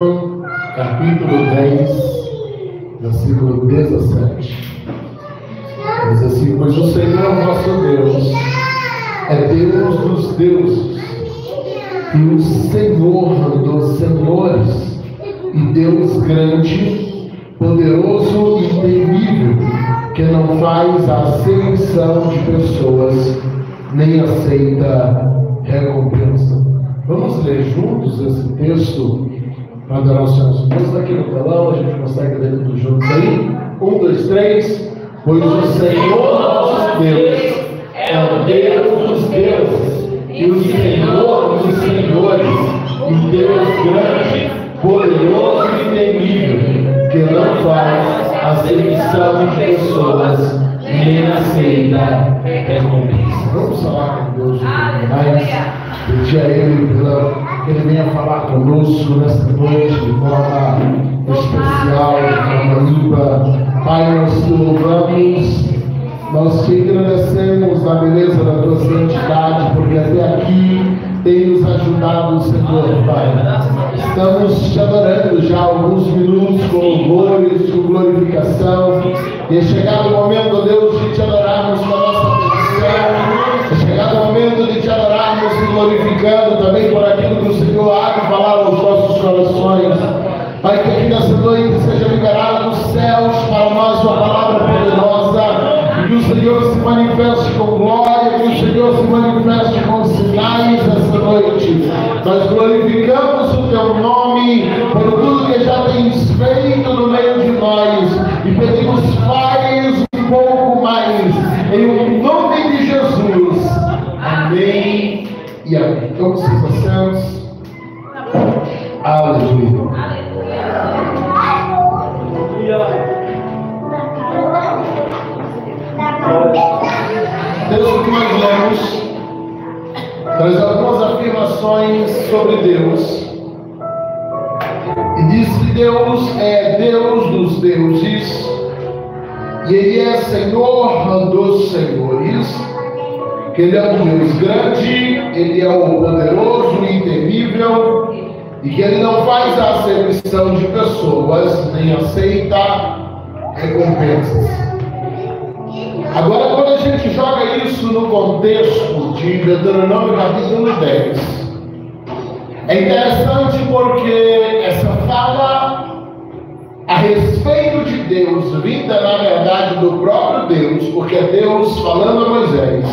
Capítulo 10, versículo 17. Diz assim: pois o Senhor vosso Deus é Deus dos deuses e o Senhor dos senhores, e Deus grande, poderoso e temível, que não faz acepção de pessoas, nem aceita recompensa. Vamos ler juntos esse texto para adorar o Senhor. Se Deus está aqui no telão, a gente consegue ler tudo juntos aí. 1, 2, 3. Pois o Senhor nosso Deus é o Deus dos deuses e o Senhor dos senhores, e Deus grande, poderoso e temível, que não faz acepção de pessoas, nem aceita recompensa. Vamos falar com Deus um pouco mais. Pedir a Ele que Ele venha falar conosco nesta noite de forma especial, de forma limpa. Pai, nós te louvamos, nós te agradecemos a beleza da tua santidade, porque até aqui tem nos ajudado, Senhor, Pai. Estamos te adorando já há alguns minutos com louvores, com glorificação, e é chegado o momento, Deus, de te adorarmos com a nossa petição. É chegado o momento de te adorarmos e glorificando também por aquilo que o Senhor há de falar aos nossos corações. Pai, que aqui nessa noite seja liberada dos céus para nós uma palavra poderosa, que o Senhor se manifeste com glória, que o Senhor se manifeste com sinais nessa noite. Nós glorificamos o teu nome por tudo que já tens feito no meio de nós e pedimos, faz um pouco mais, em nome de Jesus. Amém e amém. Todos os assentos. Aleluia. Texto que nós lemos traz algumas afirmações sobre Deus. E diz que Deus é Deus dos deuses, e Ele é Senhor dos senhores, que Ele é um Deus grande, Ele é o poderoso e temível, e que Ele não faz a acepção de pessoas, nem aceita recompensas. Agora, quando a gente joga isso no contexto de Deuteronômio capítulo 10, é interessante porque essa fala a respeito de Deus, vinda na verdade do próprio Deus, porque é Deus falando a Moisés.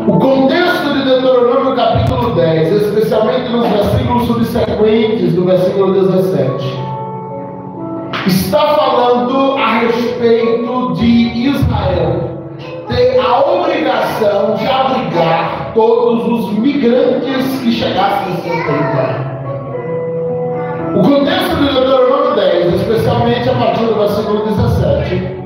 O contexto de Deuteronômio capítulo 10, especialmente nos versículos subsequentes do versículo 17, está falando a respeito de Israel ter a obrigação de abrigar todos os migrantes que chegassem a seu território. O contexto de Deuteronômio 10, especialmente a partir do versículo 17,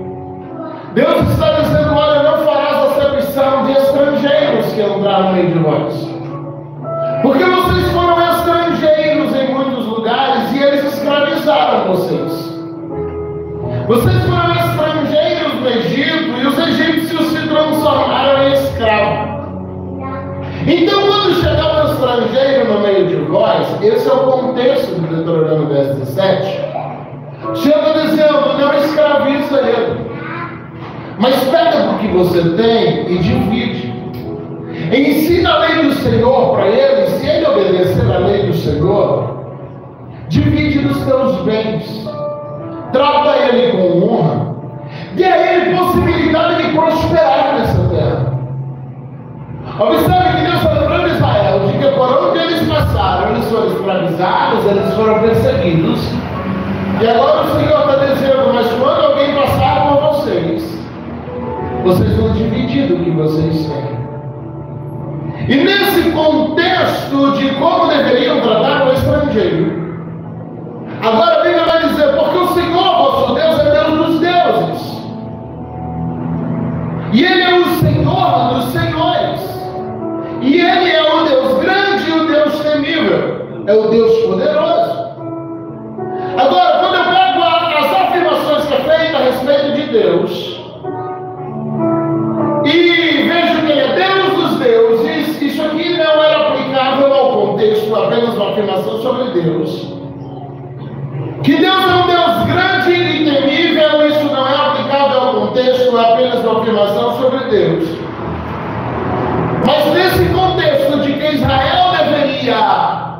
Deus está dizendo: olha, não farás acepção de estrangeiros que entraram no meio de vós, porque vocês foram estrangeiros em muitos lugares e eles escravizaram vocês. Vocês foram estrangeiros no Egito e os egípcios se transformaram em escravos. Então, quando chegar um estrangeiro no meio de vós, esse é o contexto de Deuteronômio 10, 17, chega dizendo: não escraviza ele, mas pega o que você tem e divide. Ensina a lei do Senhor para ele. Se ele obedecer à lei do Senhor, divide dos teus bens, trata ele com honra, dê a ele possibilidade de prosperar nessa terra. Observe que Deus está lembrando Israel de que por onde eles passaram, eles foram escravizados, eles foram perseguidos, e agora o Senhor está dizendo: mas quando alguém passar por vocês, vocês vão dividir o que vocês têm. E nesse contexto de como deveriam tratar o estrangeiro, agora a Bíblia vai dizer: porque o Senhor vosso Deus é Deus dos deuses, e Ele é o Senhor dos senhores, e Ele é o Deus grande e o Deus temível, é o Deus poderoso. Agora, quando eu pego as afirmações que é feita a respeito de Deus e vejo que Ele é Deus dos deuses, isso aqui não era aplicável ao contexto apenas uma afirmação sobre Deus. Que Deus é um Deus grande e temível, isso não é aplicável ao contexto, é apenas uma afirmação sobre Deus. Mas nesse contexto de que Israel deveria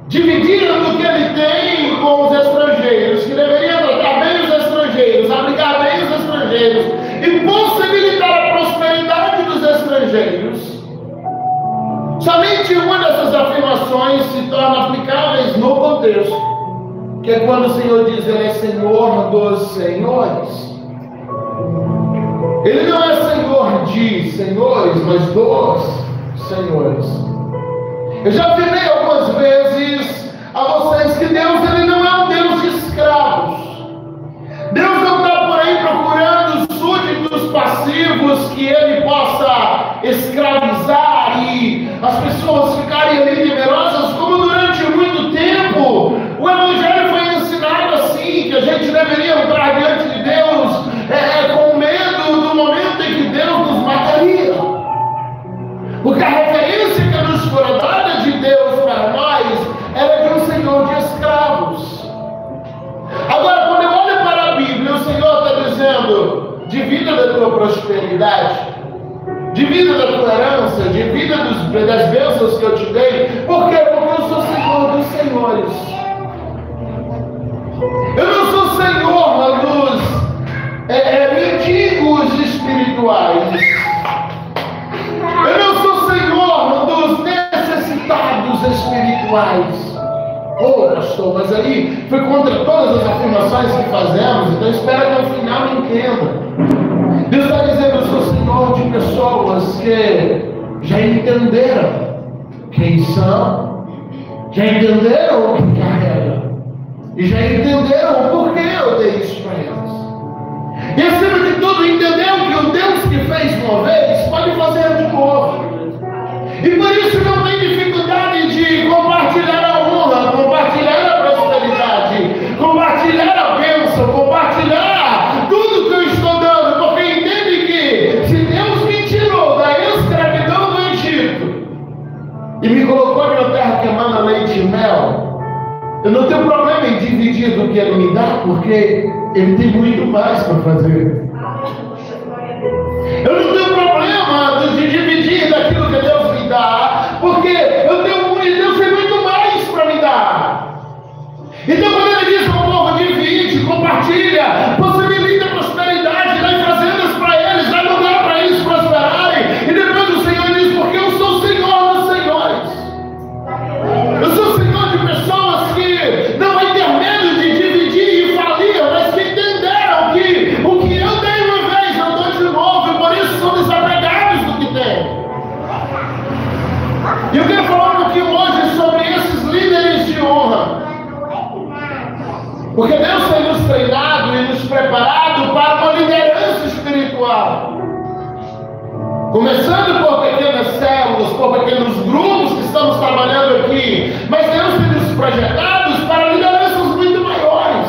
dividir o que ele tem com os estrangeiros, que deveria tratar bem os estrangeiros, abrigar bem os estrangeiros e possibilitar a prosperidade dos estrangeiros, somente uma dessas afirmações se torna aplicáveis no contexto, que é quando o Senhor diz: Ele é Senhor dos senhores. Ele não é Senhor de senhores, mas dos senhores. Eu já afirmei algumas vezes a vocês que Deus, ele não é um Deus de escravos. Deus não está por aí procurando súditos passivos que ele possa escravizar e as pessoas ficarem ali temerosas, como durante muito tempo o Evangelho foi ensinado assim, que a gente deveria entrar diante de Deus com medo do momento em que Deus nos mataria. Porque a referência que nos foi dada de Deus para nós era de um Senhor de escravos. Agora, quando eu olho para a Bíblia, o Senhor está dizendo: divida da tua prosperidade, divida da tua herança, divida das bênçãos que eu te dei. Por quê? Porque eu sou Senhor dos senhores. Eu não sou Senhor dos mendigos espirituais. Eu não sou Senhor dos necessitados espirituais. Pastor, mas aí foi contra todas as afirmações que fazemos, então espera que no final me entenda. Deus está dizendo: eu sou Senhor de pessoas que já entenderam quem são, já entenderam o que carregam, e já entenderam o porquê eu dei isso para eles. E acima de tudo, entenderam que o Deus que fez uma vez pode fazer de novo. E por isso não tem dificuldade de compartilhar a honra, compartilhar a prosperidade, compartilhar a bênção, compartilhar tudo que eu estou dando, porque entende que se Deus me tirou da escravidão do Egito e me colocou em uma terra que emana leite e mel, eu não tenho problema em dividir do que Ele me dá, porque Ele tem muito mais para fazer. Eu não tenho problema de dividir daquilo que Deus me dá, porque Deus tem muito mais para me dar. Então, quando Ele diz ao povo: divide, compartilha, possibilita prosperidade, dá fazendas para eles, dá lugar para eles prosperarem, e depois o Senhor diz: porque eu sou o Senhor dos senhores. Eu sou o Senhor de pessoas que não vai ter medo de dividir e falir, mas que entenderam que o que eu dei uma vez eu dou de novo, e por isso são desapegados do que tem. E eu quero falar um pouquinho hoje sobre esses líderes de honra, porque Deus tem nos treinado e nos preparado para uma liderança espiritual, começando por pequenas células, por pequenos grupos que estamos trabalhando aqui, mas Deus tem nos projetados para lideranças muito maiores.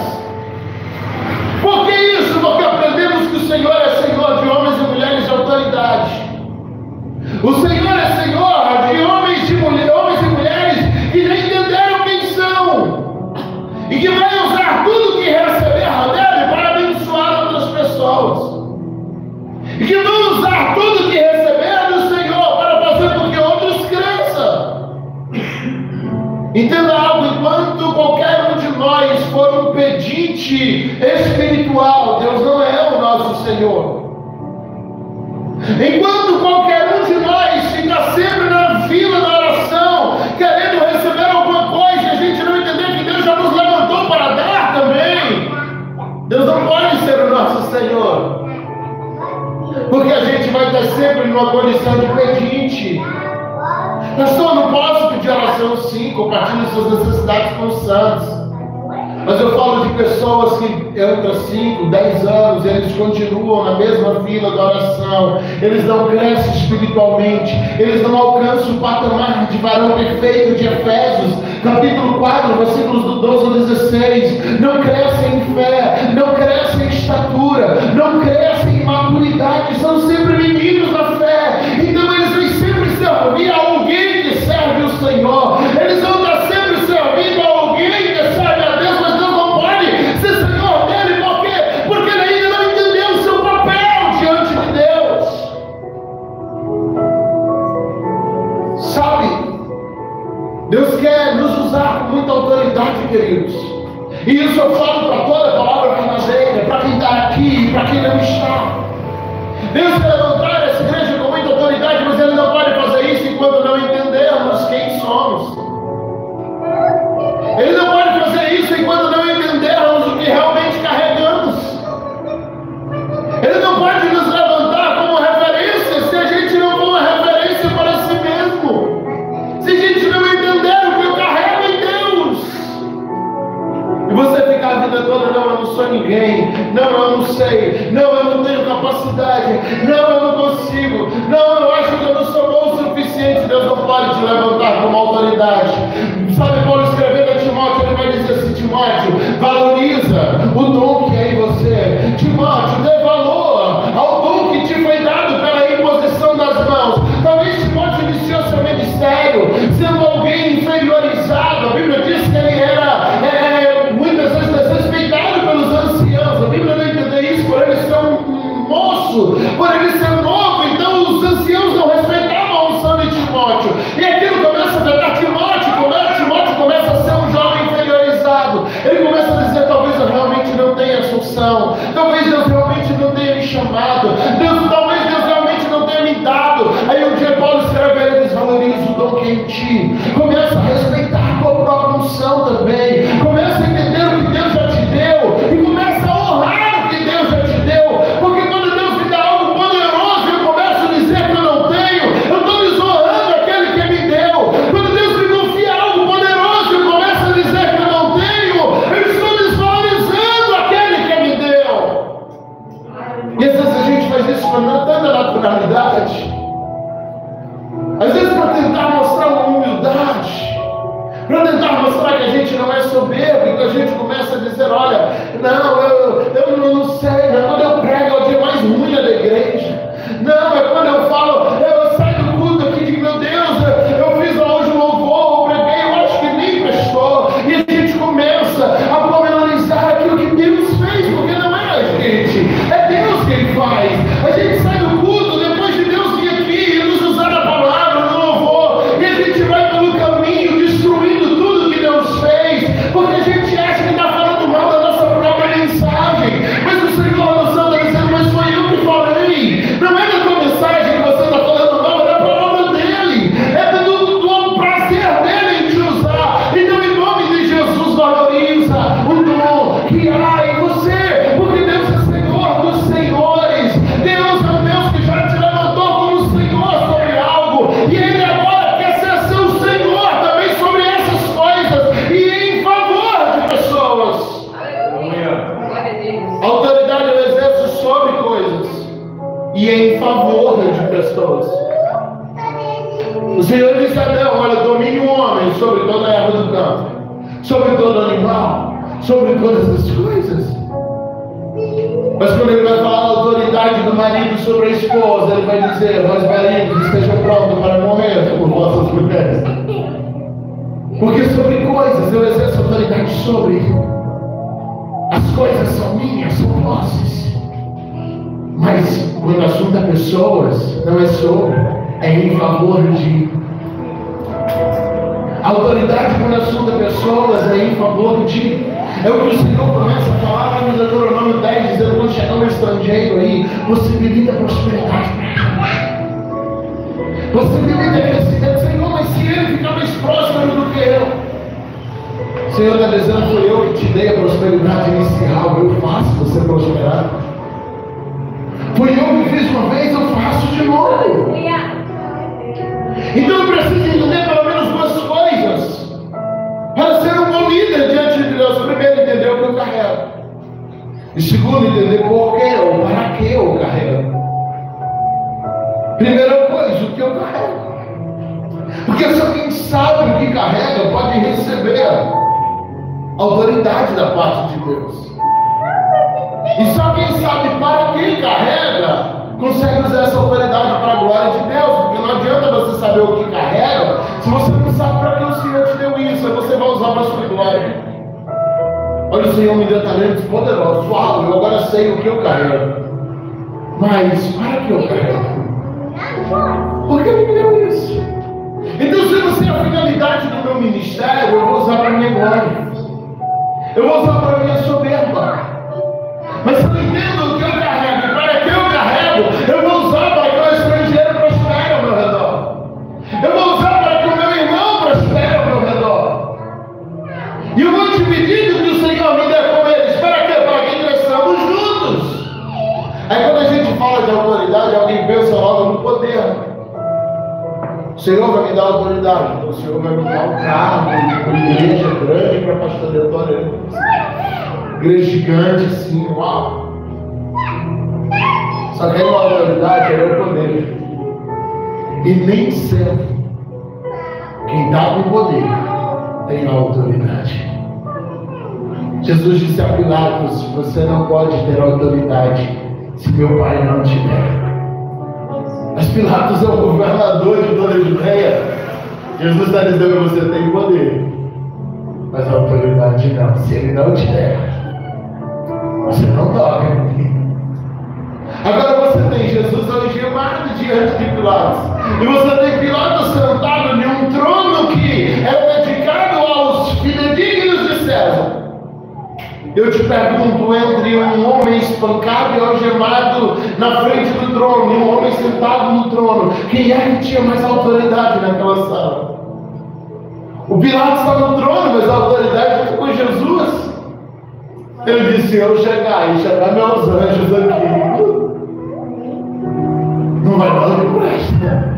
Por que isso? Porque aprendemos que o Senhor é Senhor de homens e mulheres de autoridade. O Senhor é Senhor de homens e mulheres que já entenderam quem são e que vai usar tudo que receberam dele para abençoar outras pessoas, e que vão usar tudo que receberam do Senhor para fazer com que outros cresçam. Entenda algo: enquanto qualquer um de nós for um pedinte espiritual, Deus não é o nosso Senhor. Enquanto qualquer um de nós fica sempre na fila da oração, querendo receber alguma coisa, e a gente não entender que Deus já nos levantou para dar também, Deus não pode ser o nosso Senhor, porque a gente vai estar sempre numa condição de pedinte. Pastor, não posso pedir oração? Sim, compartilhe suas necessidades com os santos. Mas eu falo de pessoas que entram 5, 10 anos, e eles continuam na mesma fila da oração, eles não crescem espiritualmente, eles não alcançam o patamar de varão perfeito de Efésios, capítulo 4, versículos do 12 ao 16, não crescem em fé, não crescem em estatura, não crescem em maturidade, são sempre meninos da fé. Então eles vão sempre servir a alguém que serve o Senhor, eles vão estar sempre servindo queridos. E isso eu falo para toda a palavra verdadeira, para quem está aqui e para quem não está. Deus quer levantar essa igreja com muita autoridade, mas Ele não pode fazer isso enquanto não entendermos quem somos. Ele não pode fazer isso enquanto não entendermos o que realmente carregamos. Ele não pode nos levantar como referência se a gente não for uma referência para si mesmo. Se a gente não entender o que eu carrego em Deus. E você ficar a vida toda, não, eu não sou ninguém. Não, eu não sei. Não, eu não tenho capacidade. Não, eu não consigo. Não, eu acho que eu não sou bom o suficiente. Deus não pode te levantar como autoridade. Sabe, Paulo escrevendo a Timóteo, ele vai dizer assim: Timóteo, valoriza o dom que é em você. Timóteo, dê valor ao dom que te foi dado pela imposição das mãos. Talvez Timóteo iniciou seu ministério sendo alguém inferiorizado. A Bíblia diz que ele era muitas vezes desrespeitado pelos anciãos. A Bíblia não entende isso por ele ser um moço, por ele ser novo. Então os anciãos não respeitavam a unção de Timóteo. E aquilo começa a afetar Timóteo começa a ser um jovem interiorizado. Ele começa a dizer: talvez eu realmente não tenha essa unção, talvez Deus realmente não tenha me chamado, talvez Deus realmente não tenha me dado. Aí um dia Paulo escreve: ele desvaloriza o dom que é em ti. Começa a respeitar a tua própria unção também. Começa a entender o que Deus já te deu e começa a honrar o que Deus já te deu. Porque quando Deus me dá algo poderoso, eu começo a dizer que eu não tenho, eu estou desonrando aquele que me deu. Quando Deus me confia algo poderoso, eu começo a dizer que eu não tenho, eu estou desvalorizando aquele que me deu. E às vezes a gente faz isso com tanta naturalidade. Às vezes para tentar mostrar uma humildade, para tentar mostrar que a gente não é soberbo, e que a gente começa a dizer: olha, não, eu não sei, não, quando eu prego é o dia mais ruim da igreja. Não, é quando eu falo, eu saio do culto aqui e digo: meu Deus, eu fiz hoje um louvor, eu preguei, eu acho que nem prestou. E a gente começa a pormenorizar aquilo que Deus fez, porque não é a gente, é Deus que Ele faz. A gente sai do culto depois de Deus vir aqui e nos usar a palavra no louvor, e a gente vai pelo caminho destruindo tudo que Deus fez, porque a gente acha que está falando mal da nossa própria mensagem. Mas o Senhor no céu está dizendo: mas foi eu que falei. Não é da tua mensagem que você está falando mal, é da palavra dele, é do prazer dele em te usar. Então, em nome de Jesus, valoriza o dom que há em você, porque Deus é Senhor dos senhores. Deus é um Deus que já te levantou como Senhor sobre algo, e Ele agora quer ser seu Senhor também sobre essas coisas e em favor de pessoas. A autoridade eu exerço sobre coisas e em favor de pessoas. O Senhor disse a Adão: olha, domine o homem sobre toda a erva do campo, sobre todo animal, sobre todas as coisas. Mas quando Ele vai falar da autoridade do marido sobre a esposa, Ele vai dizer: mas maridos, estejam prontos para morrer por vossas mulheres. Porque sobre coisas eu exerço autoridade sobre. As coisas são minhas, são posses. Mas quando o assunto é pessoas, não é sobre, é em favor de. A autoridade quando o assunto é pessoas é em favor de. É o que o Senhor começa a falar lá no Deuteronômio 10, dizendo: quando chegar um estrangeiro aí, possibilita prosperidade. Possibilita crescimento. Senhor, mas se ele ficar mais próspero do que eu. O Senhor está dizendo: foi eu que te dei a prosperidade inicial, eu faço você prosperar. Foi eu que fiz uma vez, eu faço de novo. Então eu preciso entender pelo menos duas coisas para ser um bom líder diante de Deus. Primeiro, entender o que eu carrego. E segundo, entender por que ou para que eu carrego. Primeira coisa, o que eu carrego. Porque só quem sabe o que carrega pode receber autoridade da parte de Deus. E só quem sabe para quem carrega consegue usar essa autoridade para a glória de Deus. Porque não adianta você saber o que carrega se você não sabe para que o Senhor te deu isso. Aí você vai usar para a sua glória. Olha, o Senhor me deu talentos poderosos. Uau, eu agora sei o que eu carrego. Mas para que eu carrego? Por que Ele me deu isso? Então, se não sei a finalidade do meu ministério, eu vou usar para a minha glória. Eu vou usar para a minha soberba. Mas eu entendo o que eu carrego. E para que eu carrego, eu vou usar para que o estrangeiro prospere ao meu redor. Eu vou usar para que o meu irmão prospere ao meu redor. E eu vou dividir o que o Senhor me der com eles. Para quê? Para que cresçamos juntos. Aí quando a gente fala de autoridade, alguém pensa logo no poder. O Senhor vai me dar autoridade. Então o Senhor vai me dar um carro, uma igreja grande para pastorear. Igreja gigante assim, uau. Só que aí uma autoridade é o poder. E nem sempre quem está com poder tem a autoridade. Jesus disse a Pilatos: você não pode ter autoridade se meu pai não te der. Mas Pilatos é o governador de toda a Judeia. Jesus está dizendo: você tem poder, mas a autoridade não. Se ele não te der, você não toca em mim. Agora você tem Jesus algemado diante de Pilatos. E você tem Pilatos sentado em um trono que é dedicado aos fidedignos de César. Eu te pergunto, entre um homem espancado e algemado na frente do trono e um homem sentado no trono, quem é que tinha mais autoridade naquela sala? O Pilatos está no trono, mas a autoridade está com Jesus. Ele disse: eu chegar meus anjos aqui, não vai dar de presta.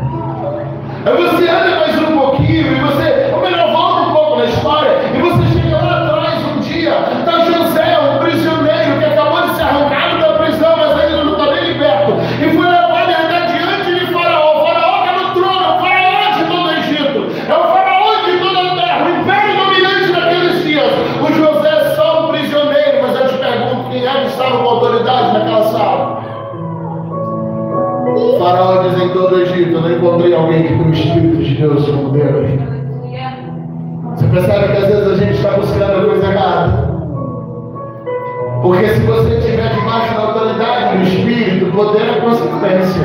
Aí você anda mais um pouquinho e você, ou melhor, volta um pouco na história, e você chega lá atrás um dia, está José, um prisioneiro que acabou de ser arrancado da prisão, mas ainda não está nem liberto, e foi levado e andar diante de Faraó. O Faraó está no trono, o Faraó de todo o Egito, é o Faraó de toda a terra, o império dominante daqueles dias. O José é só um prisioneiro, mas eu te pergunto, quem é que estava com autoridade naquela sala? O Faraó diz: em todo o Egito eu não encontrei alguém que tem o Espírito de Deus como Deus. Você percebe que às vezes a gente está buscando a coisa errada? Porque se você estiver debaixo da autoridade do Espírito, poder é consequência.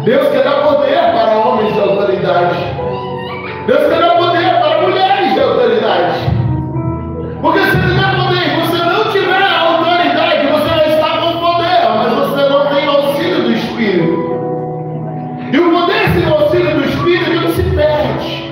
Deus quer dar poder para homens de autoridade. Deus quer dar poder para mulheres de autoridade. Porque se Ele der poder e você não tiver a autoridade, você vai estar com poder, mas você não tem o auxílio do Espírito. E o poder sem o auxílio do Espírito ele se perde.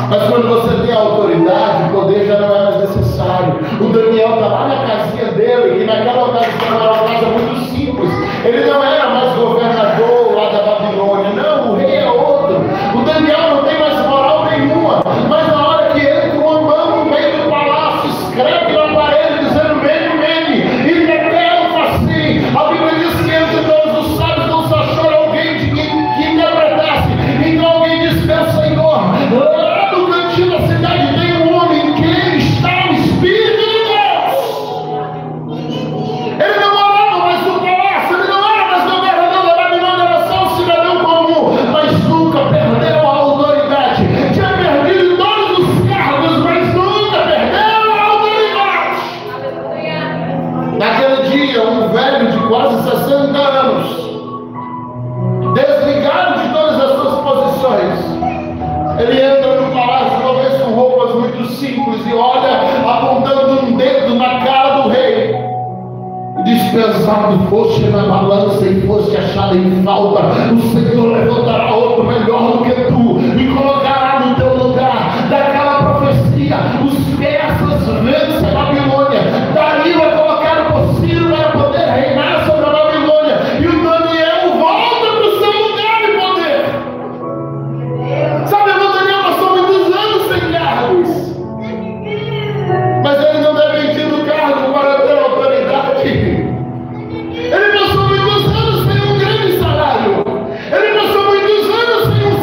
Mas quando você tem a autoridade, o poder já não é mais necessário. O Daniel está lá na casinha dele, que naquela ocasião era uma casa muito simples. Ele não era mais governador lá da Babilônia. Não, o rei é outro. O Daniel não tem mais moral nenhuma. Mas na hora que entra uma mão no meio do palácio, escreve na parede dizendo Mene, Mene, e Tekel Parsim. A Bíblia diz que entre todos os sábios não se achou alguém que interpretasse. Então alguém disse: meu Senhor, lá no cantinho da cidade tem um homem que está o Espírito de Deus. Ele não morava mais no palácio, ele não era mais governador da Babilônia, era só um cidadão comum, mas nunca perdeu a autoridade. Tinha perdido todos os cargos, mas nunca perdeu a autoridade. Naquele dia, um velho de quase 60 anos, desligado de todas as suas posições, ele entra no palácio, talvez com roupas muito simples, e olha, apontando um dedo na cara do rei. Diz: pesado foste na balança e foste achado em falta, o Senhor levantará outro melhor do que tu e colocará no teu lugar. Daquela profecia, os persas vencem a Babilônia. Dario é colocado por Ciro para poder reinar sobre a Babilônia, e o Daniel volta para o seu lugar de poder. Sabe, o Daniel passou muitos anos sem cargos, mas ele não dependia do cargo para ter autoridade. Ele passou muitos anos sem um grande salário. Ele passou muitos anos sem um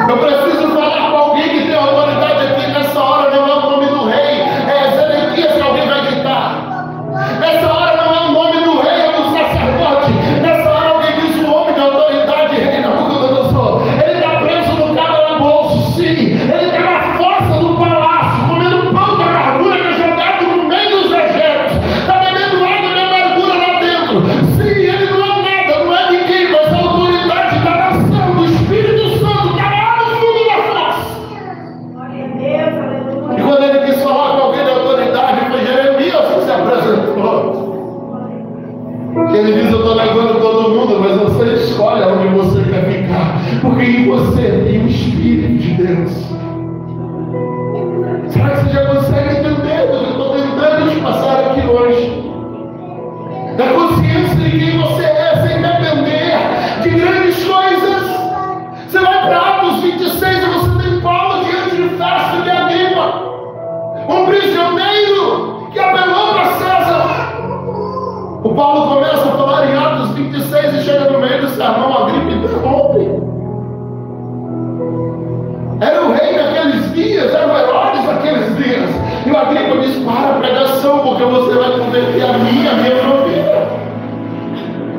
Eu preciso falar com alguém que tem autoridade aqui nessa hora, não é o nome do rei, é Zedequias que alguém vai gritar. Nessa hora não é o nome do rei, é do sacerdote. Nessa hora alguém diz o homem de autoridade, rei Nabucodonosor. Ele está preso no calabouço, sim. Ele está na força do palácio, comendo pão da amargura que é jogado no meio dos desertos. Está bebendo água de amargura lá dentro. Sim, ele não é nada, não é ninguém, mas a autoridade da nação, do Espírito Santo, está lá no fundo da face. E quando ele quis falar com alguém de autoridade, foi Jeremias que se apresentou. Ele diz: eu estou levando todo mundo, mas você escolhe onde você quer ficar, porque em você tem o Espírito de Deus. Será que você já consegue entender o que eu estou tentando te passar aqui hoje? Da consciência de quem você é, sem depender de grandes coisas. Você vai para Atos 26 e você tem Paulo diante de Festo de Agripa, um prisioneiro que apelou para César. O Paulo começa a falar em Atos 26 e chega no meio do sermão, Agripa interrompe. Era o rei daqueles dias, era o Herodes daqueles dias. E o Agripa diz: para a pregação, porque você vai converter a minha família.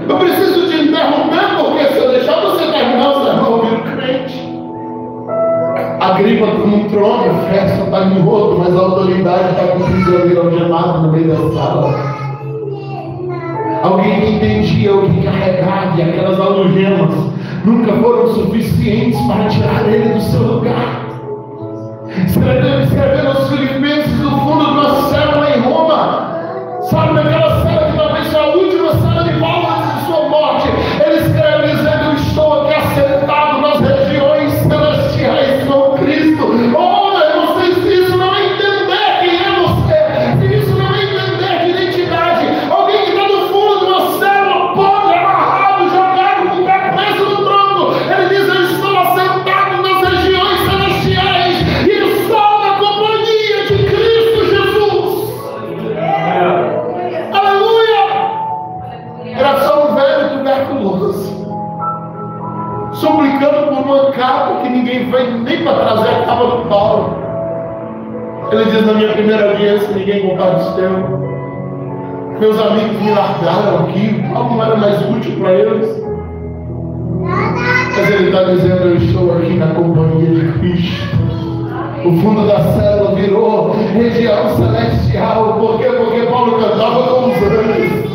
Eu preciso te interromper, porque se eu deixar você terminar o sermão, eu viro crente. Agripa está num trono, Festo está em outro, mas a autoridade está com o prisioneiro algemado no meio da sala. Alguém que entendia o que carregava, e aquelas algemas nunca foram suficientes para tirar ele do seu lugar. Escrevendo aos Filipenses do fundo de uma cela em Roma, sabe, naquela cela que talvez seja a última cela de Paulo antes de sua morte, ele escreve dizendo: eu estou aqui assentado nas regiões celestiais com Cristo. Olha, vocês, se isso não é entender quem é você, se isso não é entender de identidade, alguém que está no fundo de uma célula, podre, amarrado, jogado, com o pé preso no tronco, ele diz: eu estou assentado nas regiões celestiais e estou na companhia de Cristo Jesus. Aleluia! Era só um velho tuberculoso, suplicando por uma capa que ninguém veio nem para trazer a capa do Paulo. Ele diz: na minha primeira audiência ninguém compartilhou. Meus amigos me largaram aqui, o Paulo não era mais útil para eles. Mas ele está dizendo: eu estou aqui na companhia de Cristo. O fundo da célula virou região celestial. Por quê? Porque Paulo cantava com os anjos.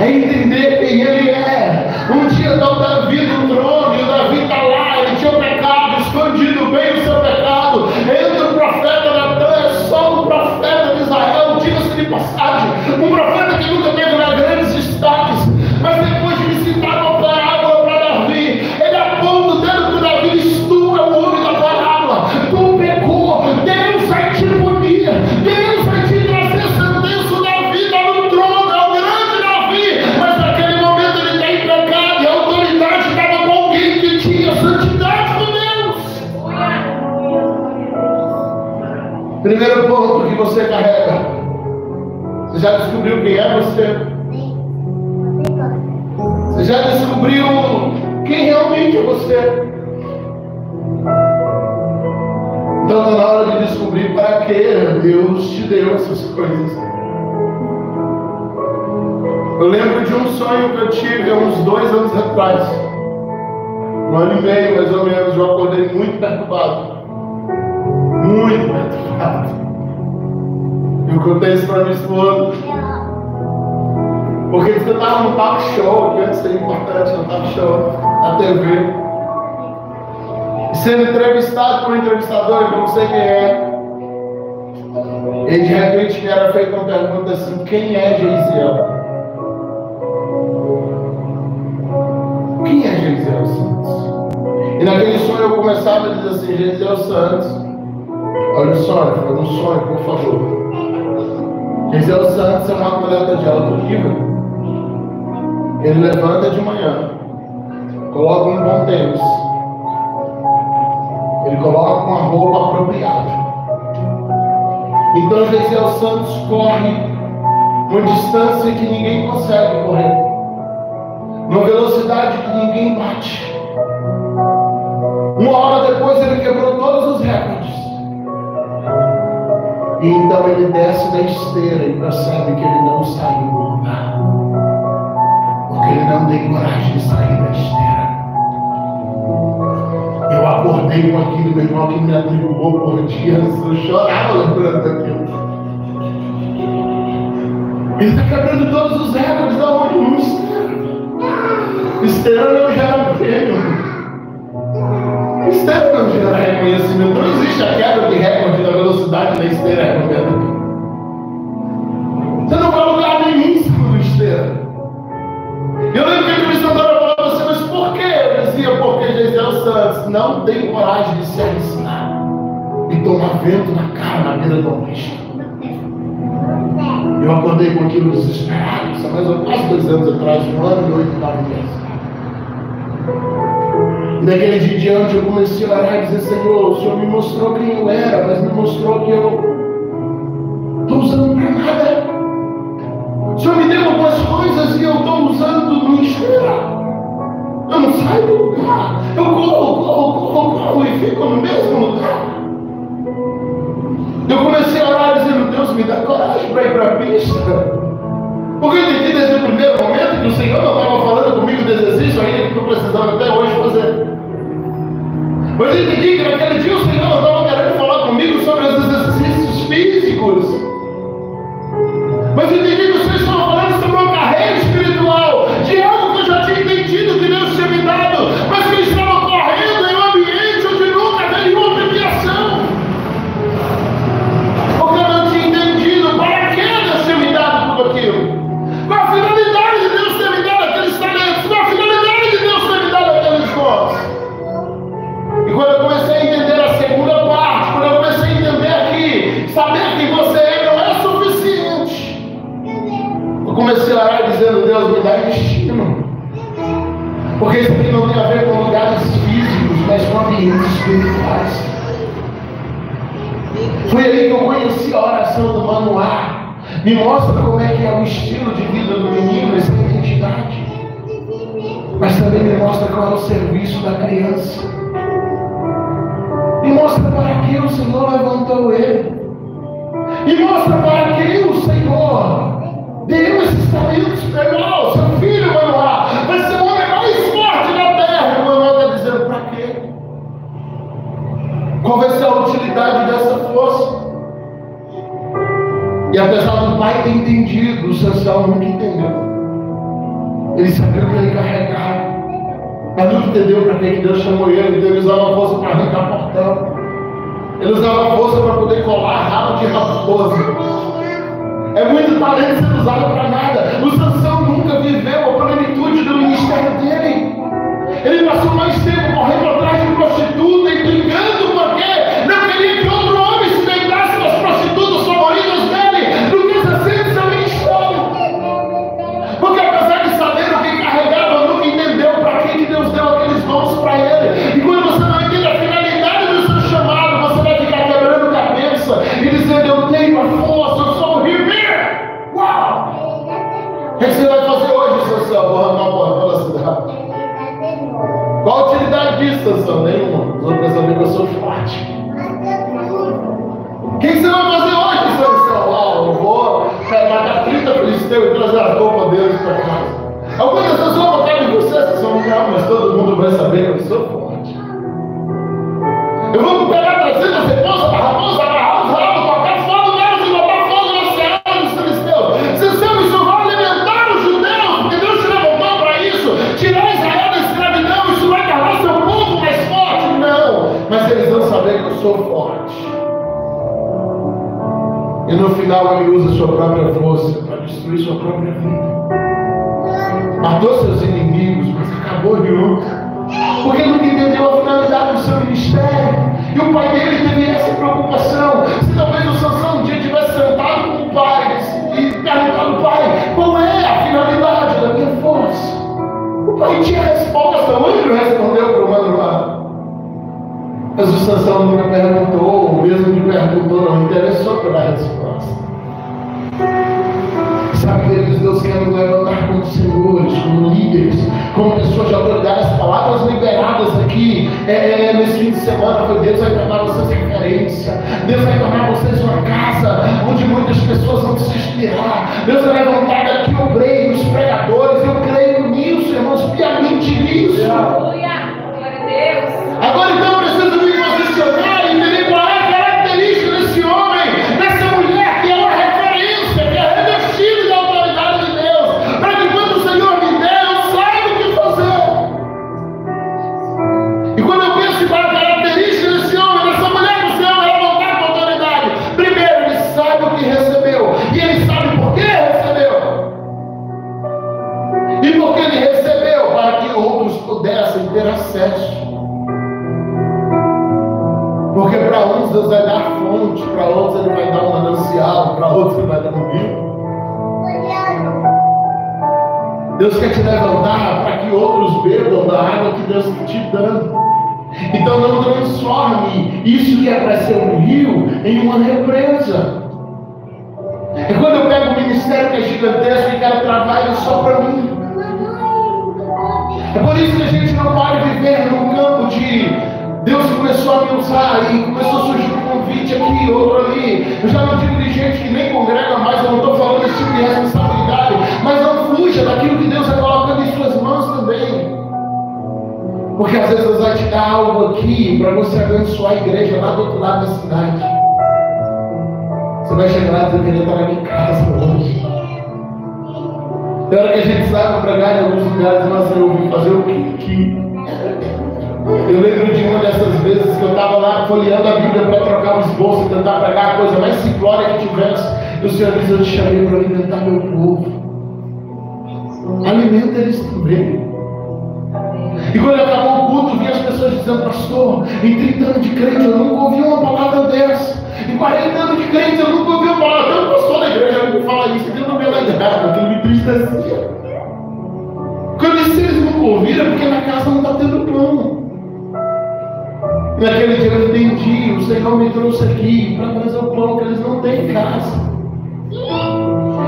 É entender quem ele é. Um dia está o Davi no trono, e o Davi está lá, ele tinha o pecado, escondido bem o seu pecado. Entra o profeta Natan, é só um profeta de Israel, diga-se de passagem, um profeta que nunca teve grandes destaques, mas depois de visitar uma parábola para Davi, ele aponta o dedo para o Davi e diz: tu é o homem da parábola, tu pecou, Deus vai te punir, Deus vai te trazer sentença. O Davi está no trono, é o grande Davi, mas naquele momento ele está em pecado, e a autoridade estava com alguém que tinha santidade com Deus. Primeiro ponto que você carrega: você já descobriu quem é você? Você já descobriu quem realmente é você? Então está na hora de descobrir para que Deus te deu essas coisas. Eu lembro de um sonho que eu tive há uns 2 anos atrás, 1 ano e meio mais ou menos. Eu acordei muito perturbado. Muito perturbado. Eu contei isso para minha esposa. Porque você estava no talk show, que antes era importante, no talk show, na TV, sendo entrevistado por um entrevistador, que eu não sei quem é. E de repente me era feita uma pergunta assim: quem é Geisiel? Quem é Geisiel Santos? E naquele sonho eu começava a dizer assim: Geisiel Santos, olha o sonho, foi um sonho, por favor. Geisiel Santos é um atleta de alto nível. Ele levanta de manhã, coloca um bom tênis, ele coloca uma roupa apropriada. Então Geisiel Santos corre uma distância que ninguém consegue correr, numa velocidade que ninguém bate. Uma hora depois ele quebrou todos os recordes. E então ele desce da esteira e percebe que ele não saiu do lugar. Porque ele não tem coragem de sair da esteira. Eu acordei com aquilo, meu irmão, que me atribulou por dias. Eu chorava lembrando daquilo. Ele está quebrando todos os recordes da onde? No esteira. Esteira não gera prêmio. Esteira não gera reconhecimento. Não existe a quebra de recorde da velocidade da esteira. Você não vai lugar nenhum em cima do esteira. Eu lembro que a entrevistadora falou para você, mas por quê? Eu dizia, porque Gisele Santos não tem coragem de se arriscar e tomar vento na cara na beira do risco. Eu acordei com aquilo desesperado, isso há mais ou menos quase 2 anos atrás, 1 ano e 8, 9 meses. E daquele dia em diante eu comecei a orar e dizer, Senhor, o Senhor me mostrou quem eu era, mas me mostrou que eu estou usando para nada. O Senhor me deu algumas coisas e eu estou usando no esteira. Eu não saio do lugar. Eu corro e fico no mesmo lugar. Eu comecei a orar dizendo, Deus, me dá coragem para ir para a pista. Porque eu entendi desde o primeiro momento que o Senhor não estava falando comigo desse exercício ainda que eu estou precisando até hoje fazer. Mas eu entendi que naquele dia o Senhor não estava querendo falar comigo sobre os exercícios físicos. Mas eu entendi que o Senhor estava falando sobre uma carreira espiritual, de algo que eu já tinha entendido que Deus tinha me dado, mas que eu estava correndo em um ambiente onde nunca teve uma premiação. Porque eu não tinha entendido para que Deus tinha me dado tudo aquilo. Qual a finalidade de Deus ter me dado aqueles talentos? Qual a finalidade de Deus ter me dado aqueles dons? E quando eu comecei a entender a segunda parte, quando eu comecei a entender aqui, saber quem você é não é suficiente. Eu comecei a orar dizendo, Deus, me dá destino. Porque isso aqui não tem a ver com lugares físicos, mas com ambientes espirituais. Foi aí que eu conheci a oração do Manuá. Me mostra como é que é o estilo de vida do menino, essa identidade. Mas também me mostra qual é o serviço da criança. Me mostra para que o Senhor levantou ele. Me mostra para que o Senhor deu esses talentos para ele. Seu filho, Manuá, vai ser o homem mais forte da terra. E o Manuá está dizendo, para quê? Qual vai ser a utilidade dessa força? E apesar do pai ter entendido, o Sansão nunca entendeu. Ele sabia o que ele carregava, mas nunca entendeu para que Deus chamou ele. Então ele usava a força para arrancar portão. Ele usava a força para poder colar rabo de raposa. É muito talento sendo usado para nada. O Sansão nunca viveu a plenitude do ministério dele. Ele passou mais tempo correndo atrás de prostituta e brigando porque não queria que outro homem se deitasse com as prostitutas favoritas dele do que exercer seu ministério. Porque apesar de saber o que carregava, nunca entendeu para que Deus deu aqueles dons para ele. E quando você não entende a finalidade do seu chamado, você vai ficar quebrando cabeça e dizendo, eu tenho a força, eu sou o Ribeiro. Uau! O que você vai fazer hoje, Sansão? Vou arrancar uma porta pela cidade. Qual a utilidade disso, Sansão? Nenhuma. Os outros pensam que eu sou forte. O que você vai fazer hoje, Sansão? Eu vou matar 30 filisteus e trazer as roupas deles para casa. Algumas pessoas vão botar em você, Sansão, não, mas todo mundo vai saber que eu sou forte. Eu vou pegar 300 raposas, agarrar os rabos, tocar fogo nelas e botar fogo na seara dos filisteus. Sansão, isso vai alimentar os judeus, porque Deus te levantou para isso. Tirar Israel da escravidão, isso vai tornar seu povo mais forte. Não, mas eles vão saber que eu sou forte. E no final ele usa sua própria força para destruir sua própria vida. Matou seus inimigos, mas acabou de luta. Porque nunca entendeu a finalidade do seu ministério. E o pai dele teve essa preocupação. Se talvez o Sansão um dia tivesse sentado com o pai e perguntado, pai, qual é a finalidade da minha força? O pai tinha resposta, o único respondeu para o Manuá. Mas o Sansão nunca perguntou, ou mesmo que perguntou, não interessou pela resposta. Sabe vezes Deus quer nos levantar como senhores, como líderes, como pessoas de autoridade. As palavras liberadas aqui nesse fim de semana foi: Deus vai tornar vocês referência, Deus vai tornar vocês uma casa onde muitas pessoas vão se inspirar. Deus vai levantar daqui obreiros, pregadores. Eu creio nisso, irmãos, piamente nisso. Aleluia, glória a Deus. Agora então eu preciso me posicionar e entender qual é a característica desse homem, dessa mulher, que é uma referência, que é revestida da autoridade de Deus, para que quando o Senhor me der, eu saiba o que fazer. E quando eu penso em qual é a característica desse homem, dessa mulher que o Senhor vai levantar com autoridade, primeiro, ele sabe o que recebeu, e ele sabe por que recebeu. E porque ele recebeu, para que outros pudessem ter acesso. Porque para uns Deus vai dar fonte, para outros Ele vai dar um manancial, para outros Ele vai dar um rio. Deus quer te levantar para que outros bebam da água que Deus está te dando. Então não transforme isso que é para ser um rio em uma represa. É quando eu pego um ministério que é gigantesco e quero travar ele só para mim. É por isso que a gente não pode viver num campo de Deus começou a me usar e começou a surgir um convite aqui, outro ali. Eu já não digo de gente que nem congrega mais, eu não estou falando desse tipo de responsabilidade, mas não fuja daquilo que Deus vai colocando em suas mãos também. Porque às vezes Deus vai te dar algo aqui para você abençoar a igreja lá do outro lado da cidade. Você vai chegar lá e dizer: eu queria estar na minha casa hoje. Na hora que a gente sai para pregar em alguns lugares, nós ouvimos fazer o que? Eu lembro de uma dessas vezes que eu estava lá folheando a Bíblia para trocar o esboço e tentar pregar a coisa mais simplória que tivesse. E o Senhor disse: eu te chamei para alimentar meu povo. Alimenta eles também. E quando acabou o culto, vi as pessoas dizendo: pastor, em 30 anos de crente eu nunca ouvi uma palavra dessa. Em 40 anos de crente eu nunca ouvi uma palavra. Até o pastor da igreja me fala isso, aquilo não me alegrava, aquilo me entristecia. Quando eu disse: eles nunca ouviram, é porque na casa não está tendo pão. Naquele dia eu entendi: o Senhor me trouxe aqui para trazer o pão que eles não têm em casa.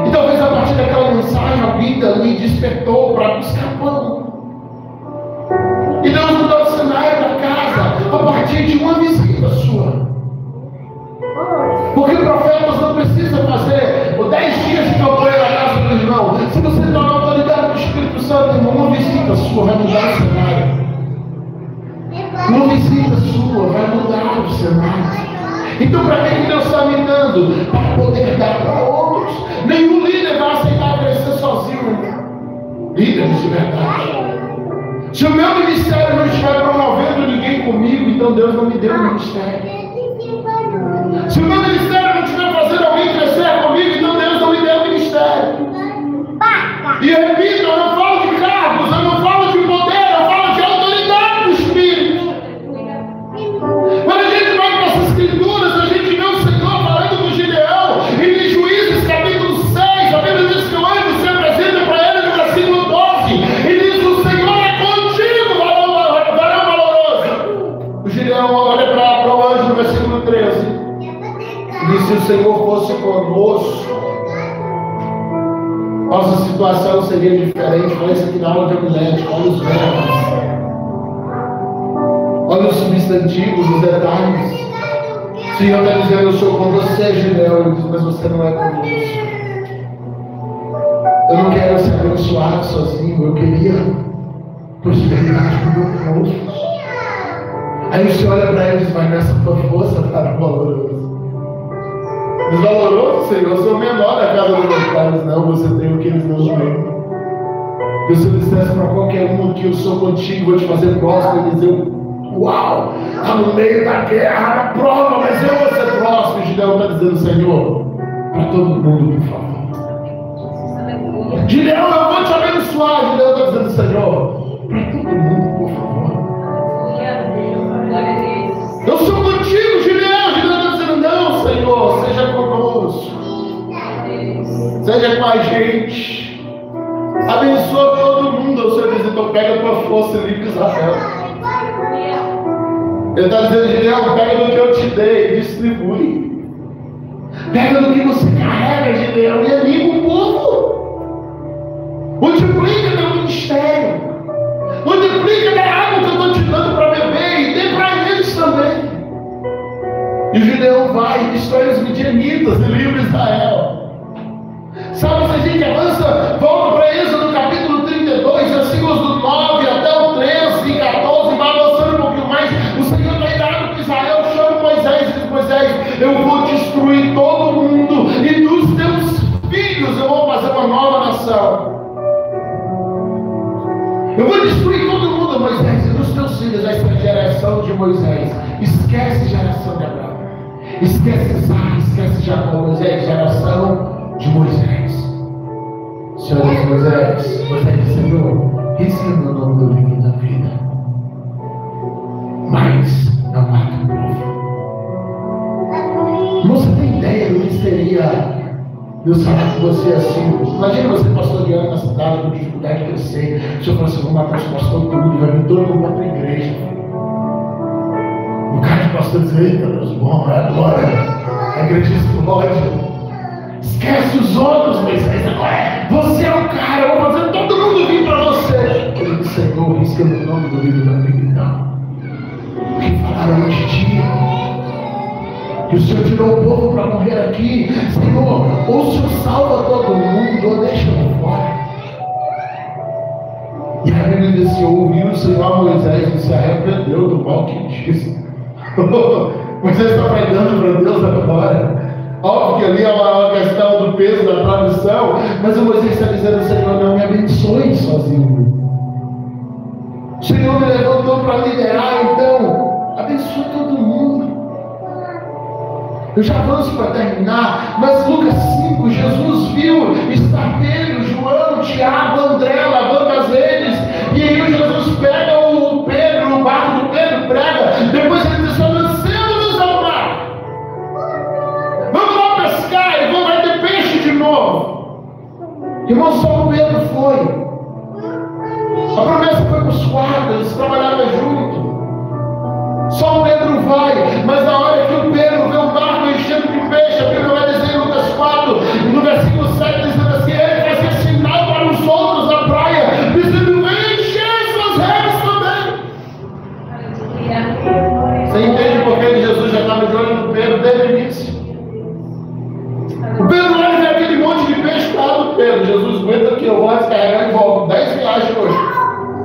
E talvez a partir daquela mensagem alguém dali despertou para buscar pão. E Deus mudou o cenário da casa a partir de uma visita sua. Porque profetas não precisam fazer 10 dias de campanha na casa do irmão. Se você está na autoridade do Espírito Santo, irmão, uma visita sua vai mudar o cenário. Uma visita sua vai mudar o cenário. Então, para que Deus está me dando? Para poder dar para outros. Nenhum líder vai aceitar crescer sozinho. Líderes de verdade. Se o meu ministério não estiver promovendo ninguém comigo, então Deus não me deu um ministério. Se o meu ministério não estiver fazendo alguém crescer comigo, então Deus não me deu um ministério. E repito, eu não falo de cargos, eu não falo de poder, eu falo de autoridade do Espírito. Quando a gente vai para essas escrituras, a gente vê o Senhor falando com Gideão, e em Juízes capítulo 6, a Bíblia diz que o anjo se apresenta para ele no versículo 12, e diz: o Senhor é contigo, varão valoroso. O Gideão olha para o anjo no versículo 13, e diz: se o Senhor fosse conosco, nossa situação seria diferente. Olha isso aqui na aula de homilética, olha os verbos, olha os substantivos, os detalhes. O Senhor está dizendo: eu sou com você, Gideão. Ele diz: mas você não é conosco. Eu não quero ser abençoado sozinho, eu queria prosperidade com o meu povo. Aí você olha para ele e diz: mas nessa tua força está valoroso. Desvaloroso, Senhor, eu sou o menor da casa dos meus pais. Não, você tem o que eles não têm. Porque se eu dissesse para qualquer um que eu sou contigo, vou te fazer próximo, e dizer: uau, está no meio da guerra, na prova, mas eu vou ser próximo. E Gideão está dizendo: Senhor, para todo mundo, por favor. Gideão, eu vou te abençoar. Gideão está dizendo: Senhor, para todo mundo, por favor. Eu sou contigo, Gideão. Gideão está dizendo: não, Senhor, seja conosco, seja com a gente, abençoa todo mundo. O Senhor diz: então pega a tua força e livre Israel. Ele está dizendo: Gideão, pega do que eu te dei e distribui. Pega do que você carrega, Gideão, e anima o povo. E o Gideão vai e destrói os midianitas e livra Israel. Sabe, se a gente avança, volta para Êxodo capítulo 32, versículos do 9 até o 13 e 14, vai avançando um pouquinho mais. O Senhor está irado com Israel, chama Moisés e diz: Moisés, eu vou destruir todo mundo, e dos teus filhos eu vou fazer uma nova nação. Eu vou destruir todo mundo, Moisés, e dos teus filhos, essa geração de Moisés. Esquece geração de Abraão, esquece Isaac, esquece Jacó. Moisés, geração de Moisés. Senhor diz: Moisés, Senhor, risca meu nome do livro da vida, mas não mata o povo. Você tem ideia do que seria Deus falar com você assim? Imagina você pastoreando na cidade com dificuldade de crescer. O Senhor fala assim: vou matar os pastores tudo, vai vir todo mundo para a igreja. O cara de pastor diz: eita, Deus bom, agora a igreja explode. Esquece os outros, Moisés, agora você é o cara, eu vou fazer todo mundo vir para você. Ele disse: Senhor, risca meu nome do livro da vida, então. Porque falaram hoje dia que o Senhor tirou o povo para morrer aqui. Senhor, ou o Senhor salva todo mundo, ou deixa eu fora. E a Bíblia diz assim: ouviu o Senhor a Moisés e se arrependeu do mal que disse. Moisés está pregando para Deus agora. Óbvio que ali é uma questão do peso da tradução, mas o Moisés está dizendo: Senhor, não me abençoe sozinho. O Senhor me levantou para liderar, então abençoe todo mundo. Eu já avanço para terminar, mas Lucas 5, Jesus viu, está Pedro, João, Tiago, André lavando as redes, e aí Jesus pega o Pedro, o barco do Pedro, prega, depois ele diz: lancemos-nos ao mar, vamos lá pescar, e vai ter peixe de novo. Irmão, só o Pedro foi. A promessa foi para os quatro, eles trabalhavam juntos. Só o Pedro vai, mas na hora que o Pedro vê o barco enchendo de peixe, a Bíblia vai dizer em Lucas 4, no versículo 7, dizendo assim: ele fazia sinal para os outros na praia, dizendo: vem encher suas redes também. Você entende por que Jesus já estava de olho no Pedro desde o início? O Pedro olha e vê aquele monte de peixe para lá do Pedro. Jesus aguenta aqui, eu vou descarregar e volto. 10 viagens hoje.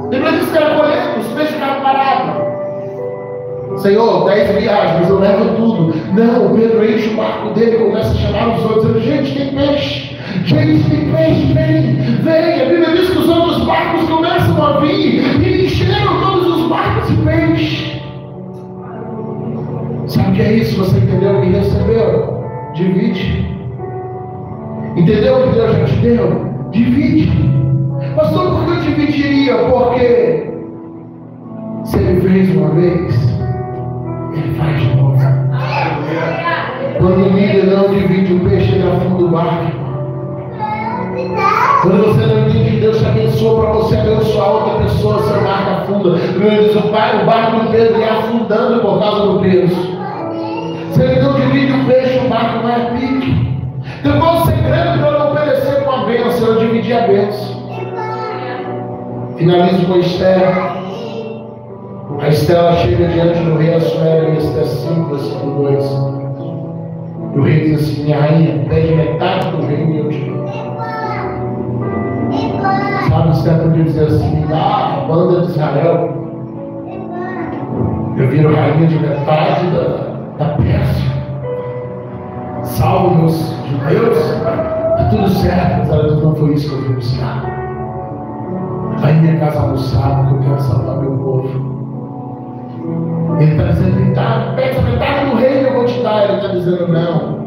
Depois diz que era colheita, os peixes ficaram parados. Senhor, 10 viagens, eu levo tudo. Não, o Pedro enche o barco dele e começa a chamar os outros, dizendo: gente, tem peixe, vem. A Bíblia diz que os outros barcos começam a vir e encheram todos os barcos de peixe. Sabe o que é isso? Você entendeu o que recebeu? Divide. Entendeu o que Deus já te deu? Divide. Pastor, por que eu dividiria? Porque se ele fez uma vez, ele faz de novo. Quando o líder não divide o peixe, ele afunda o barco. Quando você não entende que Deus te abençoa para você abençoar outra pessoa, seu barco afunda. Ele diz: o barco do Pedro ia afundando por causa do peso. Se ele não divide o peixe, o barco vai a pique. Então qual o segredo para não perecer com a bênção? Eu dividir a bênção. Finalizo com Esther. A Estela chega diante do rei Assuero, em Esther 5, versículo 2. E o rei diz assim: minha rainha, pede metade do reino e eu te dou. Sabe, Esther podia dizer assim: a banda de Israel, eu viro rainha de metade da Pérsia, salvo meus judeus, está tudo certo. Mas ela diz: não foi isso que eu vim buscar. Vai em minha casa almoçar, porque eu quero salvar meu povo. Ele está dizendo: tá, pega metade do reino, eu vou te dar. Ele está dizendo: não,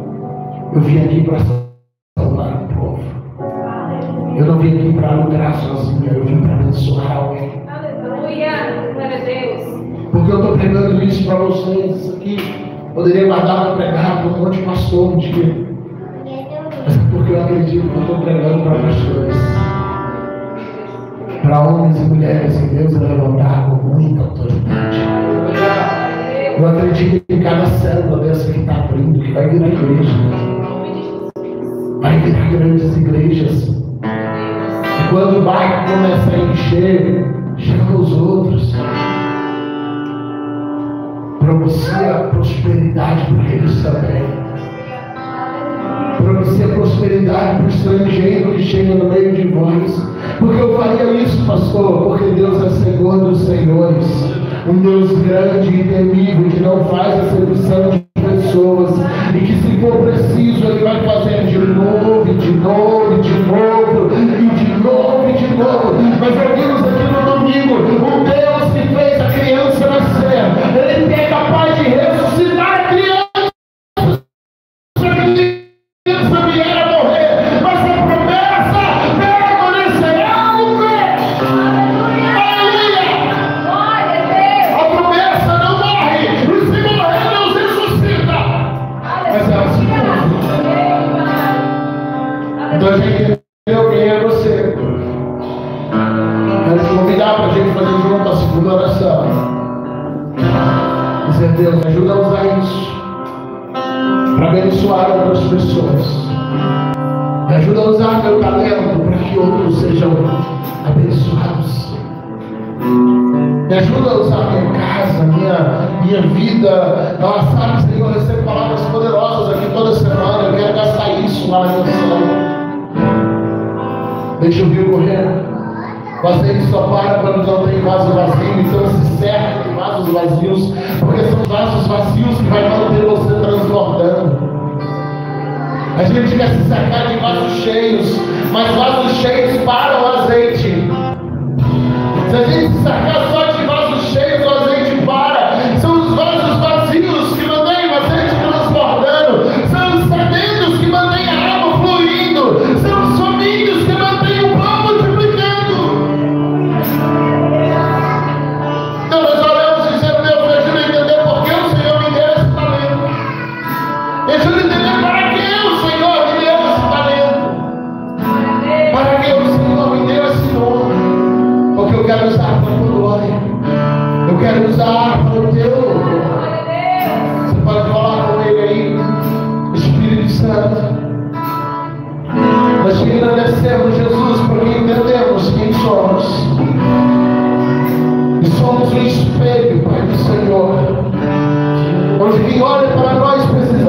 eu vim aqui para salvar o povo. Eu não vim aqui para lucrar sozinho, eu vim para abençoar alguém. Aleluia, glória a Deus. Porque eu estou pregando isso para vocês. Isso aqui poderia guardar para pregar para um monte de pastor um dia, mas é porque eu acredito que eu estou pregando para pastores, para homens e mulheres que Deus vai levantar com muita autoridade. Eu acredito em cada célula dessa que está abrindo, que vai virar igreja. Vai virar grandes igrejas. E quando o barco começar a encher, chama os outros. propicia prosperidade para eles também. Propicia prosperidade para o estrangeiro que chega no meio de vós. Porque eu faria isso, pastor? Porque Deus é Senhor dos senhores, um Deus grande e temível, que não faz acepção de pessoas, e que se for preciso Ele vai fazer de novo, e de novo, e de novo, e de novo, e de novo. Mas ouvimos aqui no domingo, um Deus que fez a criança nascer, Ele é capaz de ressuscitar a criança. Então a gente entendeu quem é você. Quero te convidar para a gente fazer junto a segunda oração. Dizer, Deus, me ajuda a usar isso para abençoar outras pessoas. Me ajuda a usar meu talento para que outros sejam abençoados. Me ajuda a usar minha casa, minha vida. Nós sabemos, Senhor, eu recebo palavras poderosas aqui toda semana. Eu quero gastar isso lá na minha missão. Deixa o rio correr. O azeite só para quando não tem vaso vazio. Então se cerca de vasos vazios, porque são vasos vazios que vai manter você transbordando. A gente quer se cercar de vasos cheios, mas vasos cheios param o azeite. Se a gente se cercar só de vasos cheios, o azeite para. São os vasos vazios que mantêm o azeite transbordando. São os sedentos que mantêm a água fluindo. São os famintos que mantêm o pão multiplicando. Então nós oramos dizendo, Deus, me ajuda a entender por que o Senhor me deu esse talento. Me ajuda a entender para que o Senhor me deu esse talento. Para que o Senhor me deu esse dom. Porque eu quero usar para a tua glória. Eu quero usar para o teu louvor. Você pode falar com ele aí, Espírito Santo. Nós te agradecemos, Jesus, porque entendemos quem somos. E somos um espelho, Pai do Senhor. Onde quem olha para nós precisa